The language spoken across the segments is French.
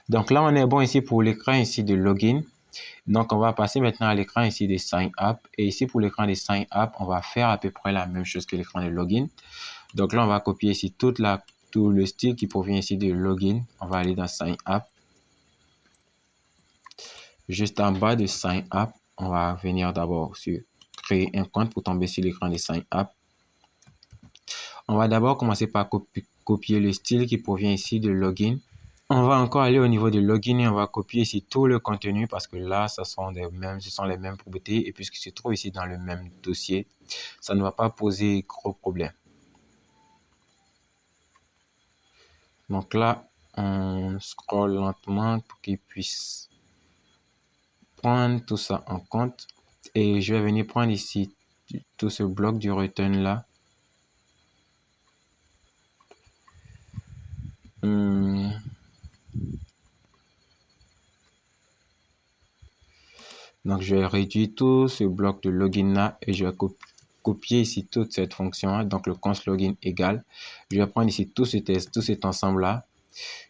Donc là, on est bon ici pour l'écran ici de login. Donc, on va passer maintenant à l'écran ici de sign up. Et ici, pour l'écran de sign up, on va faire à peu près la même chose que l'écran de login. Donc là, on va copier ici tout le style qui provient ici de login. On va aller dans sign up. Juste en bas de sign up, on va venir d'abord sur créer un compte pour tomber sur l'écran de sign up. On va d'abord commencer par copier le style qui provient ici de login. On va encore aller au niveau de login et on va copier ici tout le contenu parce que là, ce sont les mêmes propriétés et puisqu'il se trouve ici dans le même dossier, ça ne va pas poser gros problème. Donc là, on scrolle lentement pour qu'il puisse prendre tout ça en compte et je vais venir prendre ici tout ce bloc du return là. Donc, je vais réduire tout ce bloc de login là et je vais copier ici toute cette fonction là. Donc, le const login égal. Je vais prendre ici tout cet ensemble là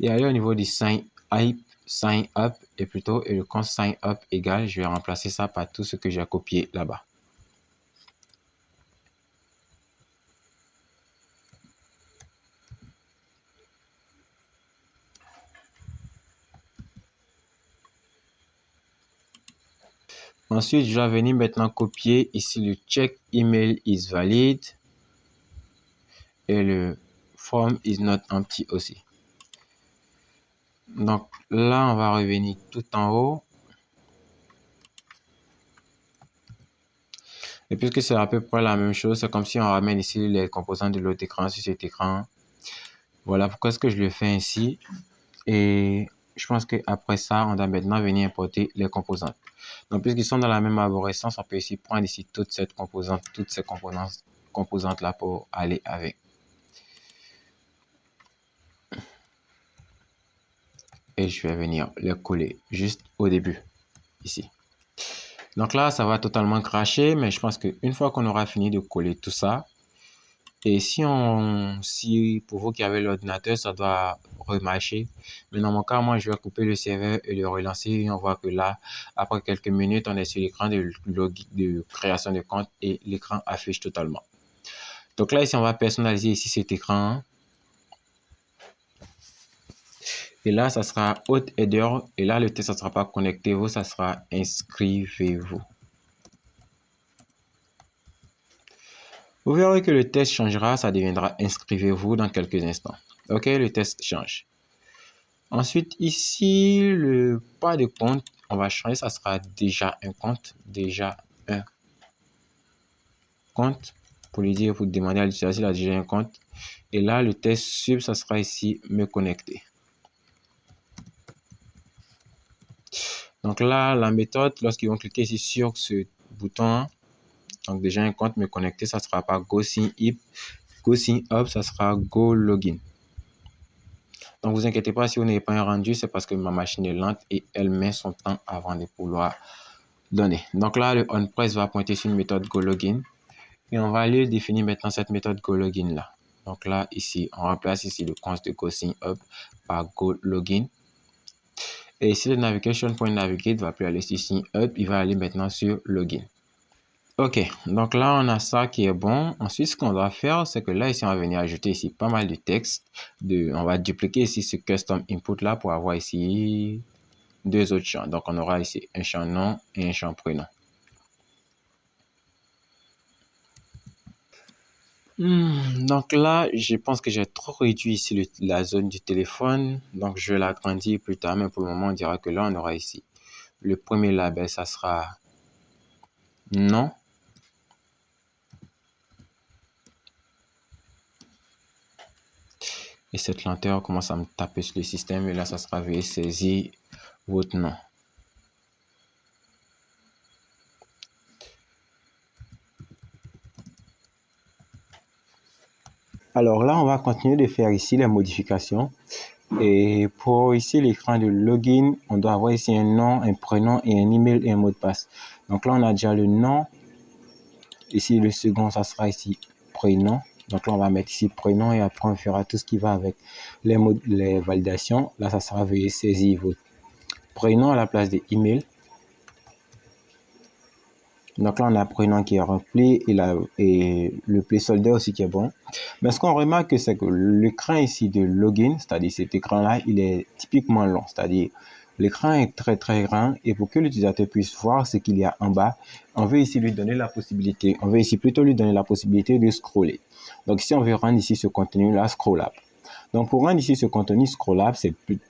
et aller au niveau du sign up et le const sign up égal. Je vais remplacer ça par tout ce que j'ai copié là-bas. Ensuite, je vais venir maintenant copier ici le check email is valid et le form is not empty aussi. Donc là, on va revenir tout en haut. Et puisque c'est à peu près la même chose, c'est comme si on ramène ici les composants de l'autre écran sur cet écran. Voilà pourquoi est-ce que je le fais ainsi. Et je pense qu'après ça, on doit maintenant venir importer les composantes. Donc, puisqu'ils sont dans la même arborescence, on peut ici prendre ici toutes ces composantes là pour aller avec. Et je vais venir les coller juste au début, ici. Donc là, ça va totalement cracher, mais je pense qu'une fois qu'on aura fini de coller tout ça, et si pour vous qui avez l'ordinateur, ça doit remarcher. Mais dans mon cas, moi, je vais couper le serveur et le relancer. Et on voit que là, après quelques minutes, on est sur l'écran de création de compte et l'écran affiche totalement. Donc là, ici, on va personnaliser ici cet écran. Et là, ça sera hot header. Et là, le test, ça ne sera pas connectez-vous, ça sera inscrivez-vous. Vous verrez que le test changera, ça deviendra inscrivez-vous dans quelques instants. Ok, le test change. Ensuite, ici, le pas de compte, on va changer, ça sera déjà un compte, pour lui dire, pour demander à l'utilisateur s'il a déjà un compte. Et là, le test sub, ça sera ici, me connecter. Donc là, la méthode, lorsqu'ils vont cliquer ici sur ce bouton, donc déjà un compte me connecter, ça sera pas go sign up, ça sera go login. Donc, vous inquiétez pas si vous n'avez pas un rendu, c'est parce que ma machine est lente et elle met son temps avant de pouvoir donner. Donc là, le onPress va pointer sur une méthode goLogin et on va aller définir maintenant cette méthode goLogin là. Donc là, ici, on remplace ici le const de goSignUp par goLogin. Et ici, le navigation.navigate va plus aller sur signup, il va aller maintenant sur login. Ok, donc là, on a ça qui est bon. Ensuite, ce qu'on doit faire, c'est que là, ici, on va venir ajouter ici pas mal de texte. On va dupliquer ici ce custom input là pour avoir ici deux autres champs. Donc, on aura ici un champ nom et un champ prénom. Donc là, je pense que j'ai trop réduit ici la zone du téléphone. Donc, je vais l'agrandir plus tard. Mais pour le moment, on dira que là, on aura ici le premier label, ça sera nom. Et cette lenteur commence à me taper sur le système. Et là, ça sera veuillez saisir votre nom. Alors là, on va continuer de faire ici les modifications. Et pour ici l'écran de login, on doit avoir ici un nom, un prénom et un email et un mot de passe. Donc là, on a déjà le nom. Ici, le second, ça sera ici prénom. Donc là, on va mettre ici prénom et après on fera tout ce qui va avec les validations. Là, ça sera veuillez saisir votre prénom à la place de email. Donc là, on a prénom qui est rempli et le placeholder aussi qui est bon. Mais ce qu'on remarque, c'est que l'écran ici de login, c'est-à-dire cet écran-là, il est typiquement long. C'est-à-dire, l'écran est très très grand et pour que l'utilisateur puisse voir ce qu'il y a en bas, on veut ici lui donner la possibilité, on veut ici plutôt lui donner la possibilité de scroller. Donc si on veut rendre ici ce contenu-là scrollable. Donc pour rendre ici ce contenu scrollable,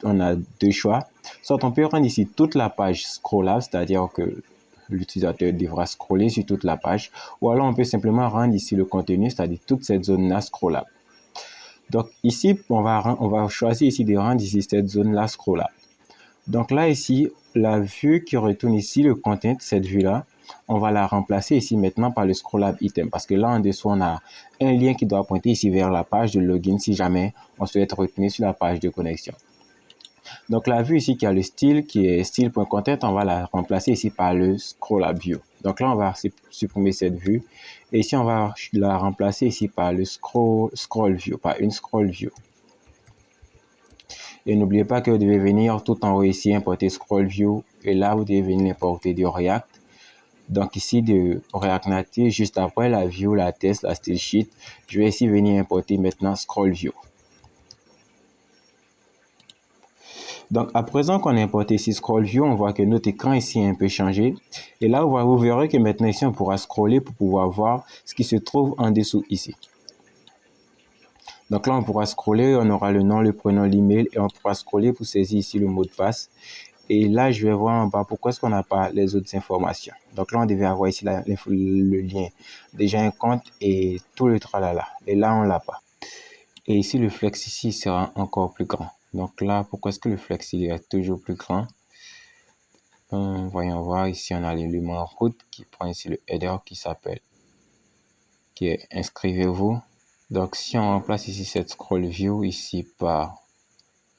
on a deux choix. Soit on peut rendre ici toute la page scrollable, c'est-à-dire que l'utilisateur devra scroller sur toute la page, ou alors on peut simplement rendre ici le contenu, c'est-à-dire toute cette zone-là scrollable. Donc ici, on va choisir ici de rendre ici cette zone-là scrollable. Donc là ici, la vue qui retourne ici, le content, cette vue-là, on va la remplacer ici maintenant par le scrollable item, parce que là en dessous, on a un lien qui doit pointer ici vers la page de login si jamais on souhaite retourner sur la page de connexion. Donc la vue ici qui a le style, qui est style.content, on va la remplacer ici par le scrollable view. Donc là, on va supprimer cette vue. Et ici, on va la remplacer ici par le scroll view, par une scroll view. Et n'oubliez pas que vous devez venir tout en haut ici, importer scroll view. Et là, vous devez venir importer du React. Donc ici, de React Native, juste après la view, la test, la style sheet, je vais ici venir importer maintenant scroll view. Donc, à présent qu'on a importé ici Scroll View, on voit que notre écran ici a un peu changé. Et là, vous verrez que maintenant ici, on pourra scroller pour pouvoir voir ce qui se trouve en dessous ici. Donc là, on pourra scroller, on aura le nom, le prénom, l'email et on pourra scroller pour saisir ici le mot de passe. Et là, je vais voir en bas pourquoi est-ce qu'on n'a pas les autres informations. Donc là, on devait avoir ici le lien, déjà un compte et tout le tralala. Et là, on l'a pas. Et ici, le flex ici sera encore plus grand. Donc là, pourquoi est-ce que le flex il est toujours plus grand? Voyons voir, ici on a l'élément route qui prend ici le header qui est inscrivez-vous. Donc si on remplace ici cette scroll view ici par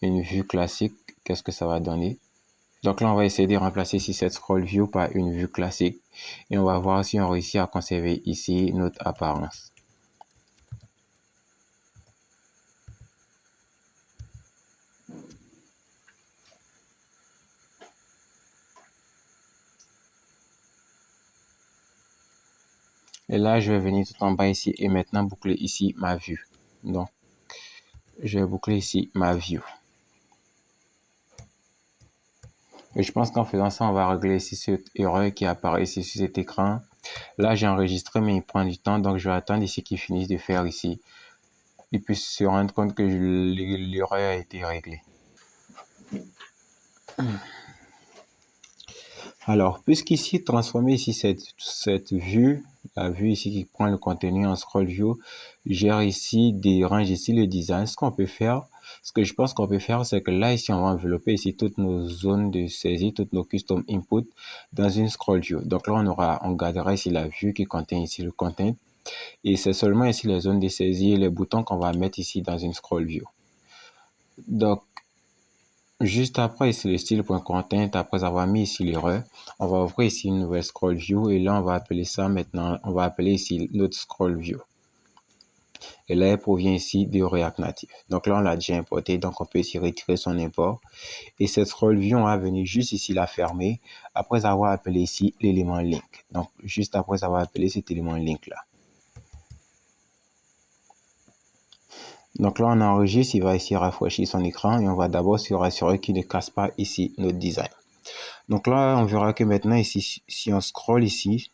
une vue classique, qu'est-ce que ça va donner? Donc là on va essayer de remplacer ici cette scroll view par une vue classique et on va voir si on réussit à conserver ici notre apparence. Et là, je vais venir tout en bas ici et maintenant boucler ici ma vue. Donc, je vais boucler ici ma vue. Et je pense qu'en faisant ça, on va régler ici cette erreur qui apparaît ici sur cet écran. Là, j'ai enregistré, mais il prend du temps. Donc, je vais attendre ici qu'il finisse de faire ici. Il puisse se rendre compte que l'erreur a été réglée. Alors, puisqu'ici, transformer ici cette vue, la vue ici qui prend le contenu en scroll view, gère ici, dérange ici le design. Ce que je pense qu'on peut faire, c'est que là, ici, on va envelopper ici toutes nos zones de saisie, toutes nos custom input dans une scroll view. Donc là, on gardera ici la vue qui contient ici le content. Et c'est seulement ici les zones de saisie et les boutons qu'on va mettre ici dans une scroll view. Donc, juste après ici le style.content, après avoir mis ici l'erreur, on va ouvrir ici une nouvelle scroll view et là on va appeler ça maintenant, on va appeler ici notre scroll view. Et là elle provient ici de React Native. Donc là on l'a déjà importé, donc on peut ici retirer son import. Et cette scroll view, on va venir juste ici la fermer après avoir appelé ici l'élément link. Donc juste après avoir appelé cet élément link là. Donc là, on enregistre, il va ici rafraîchir son écran et on va d'abord se rassurer qu'il ne casse pas ici notre design. Donc là, on verra que maintenant ici, si on scrolle ici,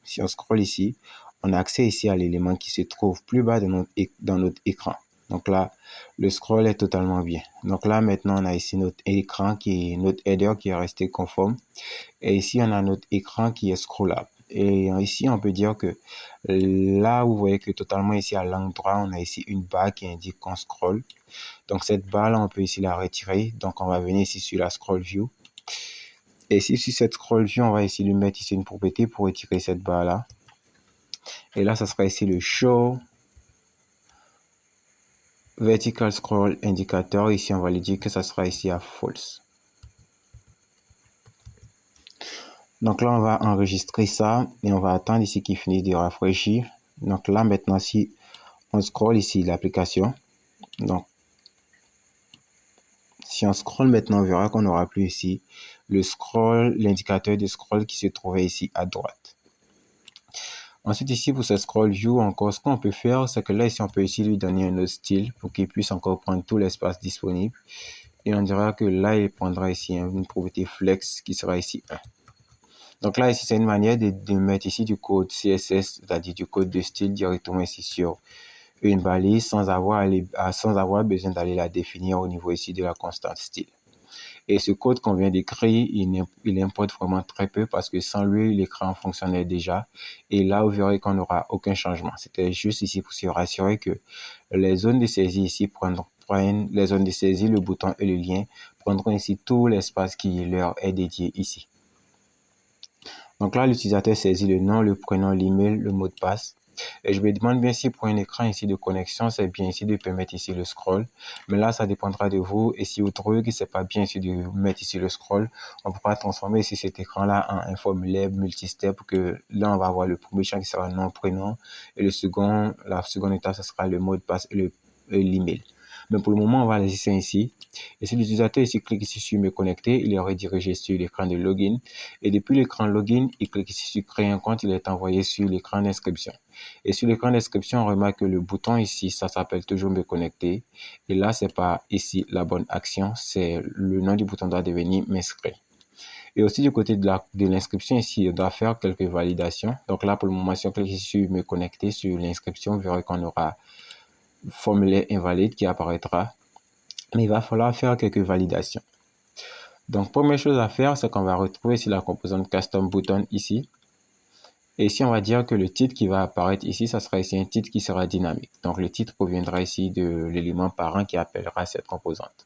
on a accès ici à l'élément qui se trouve plus bas dans notre écran. Donc là, le scroll est totalement bien. Donc là, maintenant, on a ici notre écran notre header qui est resté conforme. Et ici, on a notre écran qui est scrollable. Et ici, on peut dire que là, vous voyez que totalement ici à l'angle droit, on a ici une barre qui indique qu'on scroll. Donc cette barre là, on peut ici la retirer. Donc on va venir ici sur la scroll view. Et ici sur cette scroll view, on va ici lui mettre ici une propriété pour retirer cette barre là. Et là, ça sera ici le show vertical scroll indicator. Ici, on va lui dire que ça sera ici à false. Donc là, on va enregistrer ça et on va attendre ici qu'il finisse de rafraîchir. Donc là, maintenant, si On scroll ici l'application. Donc, si on scroll maintenant, on verra qu'on n'aura plus ici le scroll, l'indicateur de scroll qui se trouvait ici à droite. Ensuite, ici, pour ce scroll view, encore, ce qu'on peut faire, c'est que là, ici, on peut ici lui donner un autre style pour qu'il puisse encore prendre tout l'espace disponible. Et on dira que là, il prendra ici une propriété flex qui sera ici 1. Donc là, ici, c'est une manière de mettre ici du code CSS, c'est-à-dire du code de style directement ici sur une balise sans avoir besoin d'aller la définir au niveau ici de la constante style. Et ce code qu'on vient d'écrire, il importe vraiment très peu parce que sans lui, l'écran fonctionnait déjà. Et là, vous verrez qu'on n'aura aucun changement. C'était juste ici pour se rassurer que les zones de saisie ici prennent les zones de saisie, le bouton et le lien prendront ici tout l'espace qui leur est dédié ici. Donc là, l'utilisateur saisit le nom, le prénom, l'email, le mot de passe. Et je me demande bien si pour un écran ici de connexion, c'est bien ici de permettre ici le scroll. Mais là, ça dépendra de vous. Et si vous trouvez que c'est pas bien ici de mettre ici le scroll, on pourra transformer ici cet écran-là en un formulaire multistep pour que là, on va avoir le premier champ qui sera nom, prénom. Et la seconde étape, ce sera le mot de passe et l'email. Mais pour le moment, on va laisser ici. Et si l'utilisateur ici clique ici sur me connecter, il est redirigé sur l'écran de login. Et depuis l'écran login, il clique ici sur créer un compte, il est envoyé sur l'écran d'inscription. Et sur l'écran d'inscription, on remarque que le bouton ici, ça s'appelle toujours me connecter. Et là, c'est pas ici la bonne action, c'est le nom du bouton doit devenir m'inscrire. Et aussi du côté de l'inscription ici, on doit faire quelques validations. Donc là, pour le moment, si on clique ici sur me connecter sur l'inscription, vous verrez qu'on aura formulaire invalide qui apparaîtra. Mais il va falloir faire quelques validations. Donc, première chose à faire, c'est qu'on va retrouver ici la composante custom button ici. Et ici, on va dire que le titre qui va apparaître ici, ça sera ici un titre qui sera dynamique. Donc, le titre proviendra ici de l'élément parent qui appellera cette composante.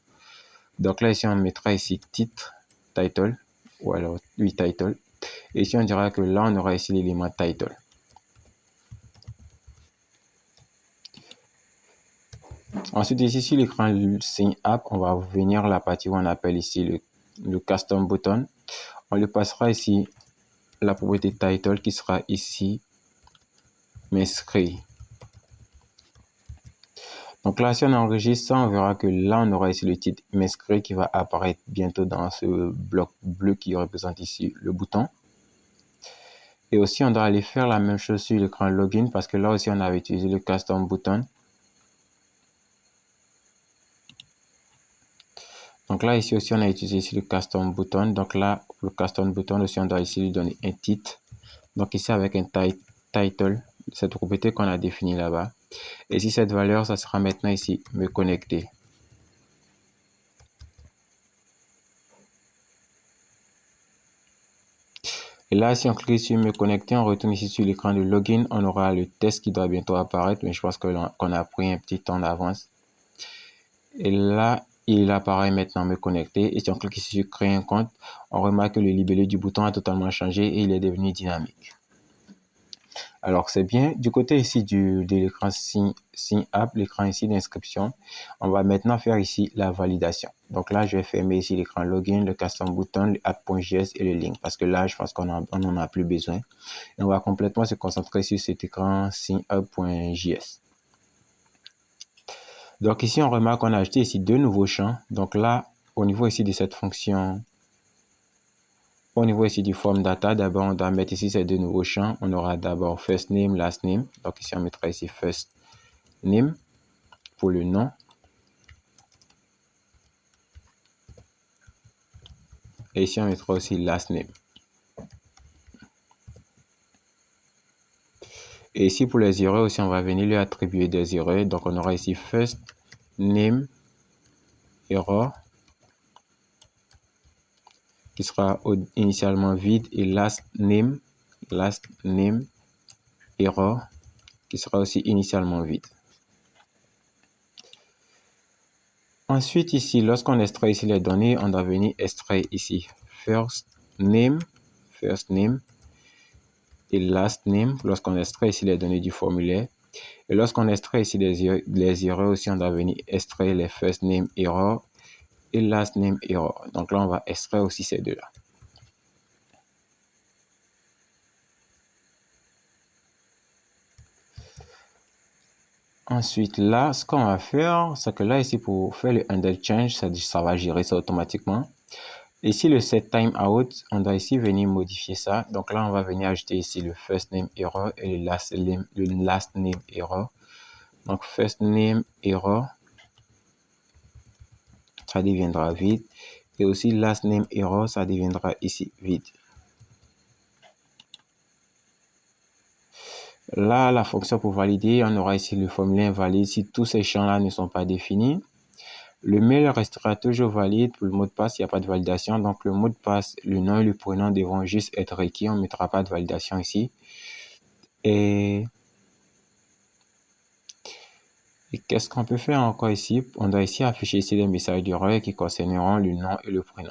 Donc là, ici, on mettra ici titre, title, ou alors, oui, title. Et ici, on dira que là, on aura ici l'élément title. Ensuite, ici, sur l'écran Sign App, on va venir la partie où on appelle ici le custom button. On lui passera ici la propriété title qui sera ici m'inscrire. Donc là, si on enregistre ça, on verra que là, on aura ici le titre m'inscrire qui va apparaître bientôt dans ce bloc bleu qui représente ici le bouton. Et aussi, on doit aller faire la même chose sur l'écran login parce que là aussi, on avait utilisé le custom button. Donc là, ici aussi, on a utilisé ici le custom button. Donc là, pour le custom button aussi, on doit ici lui donner un titre. Donc ici, avec un title, cette propriété qu'on a définie là-bas. Et si cette valeur, ça sera maintenant ici, me connecter. Et là, si on clique sur me connecter, on retourne ici sur l'écran de login. On aura le test qui doit bientôt apparaître, mais je pense qu'on a pris un petit temps d'avance. Et là, il apparaît maintenant me connecter. Et si on clique ici sur créer un compte, on remarque que le libellé du bouton a totalement changé et il est devenu dynamique. Alors, c'est bien. Du côté ici de l'écran Sign App, l'écran ici d'inscription, on va maintenant faire ici la validation. Donc là, je vais fermer ici l'écran login, le custom button, le app.js et le link parce que là, je pense qu'on n'en a plus besoin. Et on va complètement se concentrer sur cet écran signup.js. Donc ici, on remarque qu'on a ajouté ici deux nouveaux champs. Donc là, au niveau ici de cette fonction, au niveau ici du form data, d'abord, on doit mettre ici ces deux nouveaux champs. On aura d'abord first name, last name. Donc ici, on mettra ici first name pour le nom. Et ici, on mettra aussi last name. Et ici, pour les erreurs aussi, on va venir lui attribuer des erreurs. Donc, on aura ici first name error qui sera initialement vide et last name error qui sera aussi initialement vide. Ensuite, ici, lorsqu'on extrait ici les données, on doit venir extraire ici first name et last name lorsqu'on extrait ici les données du formulaire. Et lorsqu'on extrait ici les erreurs aussi, on doit venir extraire les first name error et last name error. Donc là, on va extraire aussi ces deux-là. Ensuite, là, ce qu'on va faire, c'est que là, ici, pour faire le handle change, ça va gérer ça automatiquement. Ici, le set time out, on doit ici venir modifier ça. Donc là, on va venir ajouter ici le first name error et le last name error. Donc, first name error, ça deviendra vide. Et aussi, last name error, ça deviendra ici vide. Là, la fonction pour valider, on aura ici le formulaire invalide si tous ces champs-là ne sont pas définis. Le mail restera toujours valide. Pour le mot de passe, il n'y a pas de validation. Donc, le mot de passe, le nom et le prénom devront juste être requis. On ne mettra pas de validation ici. Et qu'est-ce qu'on peut faire encore ici? On doit ici afficher ici les messages d'erreur qui concerneront le nom et le prénom.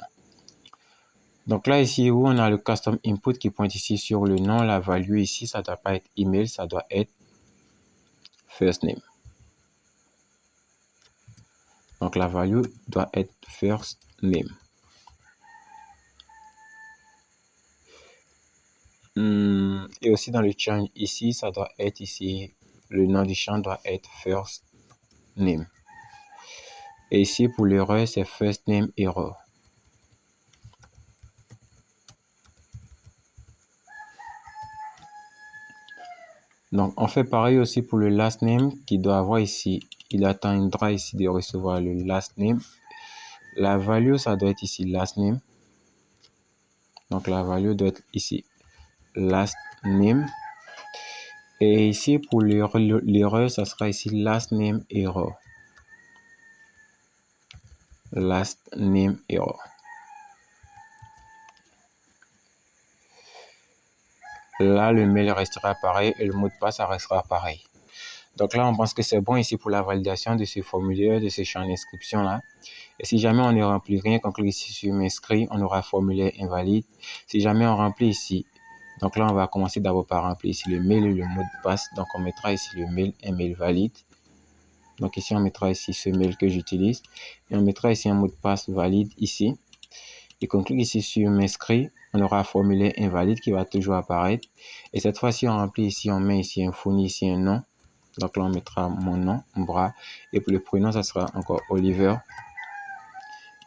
Donc là, ici où on a le custom input qui pointe ici sur le nom, la value ici, ça ne doit pas être email, ça doit être first name. Donc la value doit être first name. Et aussi dans le champ ici, ça doit être ici, le nom du champ doit être first name. Et ici pour l'erreur, c'est first name error. Donc on fait pareil aussi pour le last name qui doit avoir ici, il attendra ici de recevoir le last name. La value, ça doit être ici last name. Donc la value doit être ici last name. Et ici pour l'erreur, ça sera ici last name error. Last name error. Là, le mail restera pareil et le mot de passe, ça restera pareil. Donc là, on pense que c'est bon ici pour la validation de ce formulaire, de ce champ d'inscription là. Et si jamais on ne remplit rien, qu'on clique ici sur m'inscrire, on aura formulaire invalide. Si jamais on remplit ici, donc là, on va commencer d'abord par remplir ici le mail et le mot de passe. Donc on mettra ici le mail, un mail valide. Donc ici, on mettra ici ce mail que j'utilise. Et on mettra ici un mot de passe valide ici. Et qu'on clique ici sur m'inscrire, on aura un formulaire invalide qui va toujours apparaître. Et cette fois-ci, on remplit ici, on met ici un fournit ici un nom. Donc là, on mettra mon nom, bras. Et pour le prénom, ça sera encore Oliver.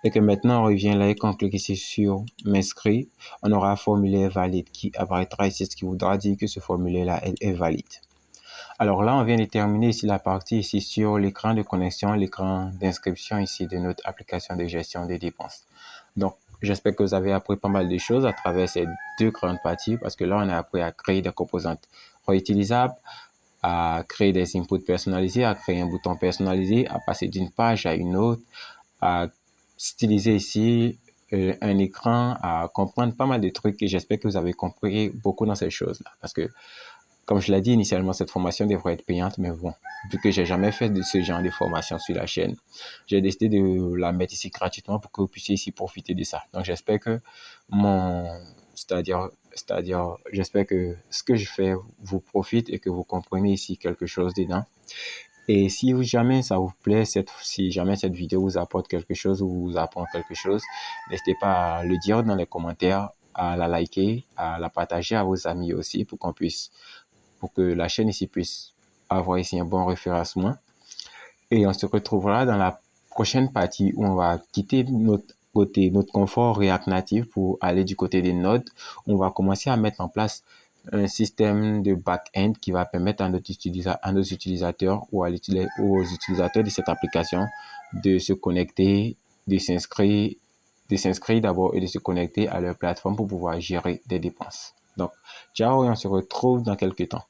Et que maintenant, on revient là et qu'on clique ici sur m'inscrire, on aura un formulaire valide qui apparaîtra ici, ce qui voudra dire que ce formulaire-là est valide. Alors là, on vient de terminer ici la partie ici sur l'écran de connexion, l'écran d'inscription ici de notre application de gestion des dépenses. Donc, j'espère que vous avez appris pas mal de choses à travers ces deux grandes parties parce que là, on a appris à créer des composantes réutilisables, à créer des inputs personnalisés, à créer un bouton personnalisé, à passer d'une page à une autre, à styliser ici un écran, à comprendre pas mal de trucs et j'espère que vous avez compris beaucoup dans ces choses-là parce que comme je l'ai dit initialement, cette formation devrait être payante, mais bon, vu que j'ai jamais fait de ce genre de formation sur la chaîne, j'ai décidé de la mettre ici gratuitement pour que vous puissiez ici profiter de ça. Donc j'espère que j'espère que ce que je fais vous profite et que vous comprenez ici quelque chose dedans. Et si jamais ça vous plaît, si jamais cette vidéo vous apporte quelque chose ou vous apprend quelque chose, n'hésitez pas à le dire dans les commentaires, à la liker, à la partager à vos amis aussi pour que la chaîne ici puisse avoir ici un bon référencement. Et on se retrouvera dans la prochaine partie où on va quitter notre confort React Native pour aller du côté des nodes. On va commencer à mettre en place un système de back-end qui va permettre à nos utilisateurs ou aux utilisateurs de cette application de se connecter, de s'inscrire d'abord et de se connecter à leur plateforme pour pouvoir gérer des dépenses. Donc, ciao et on se retrouve dans quelques temps.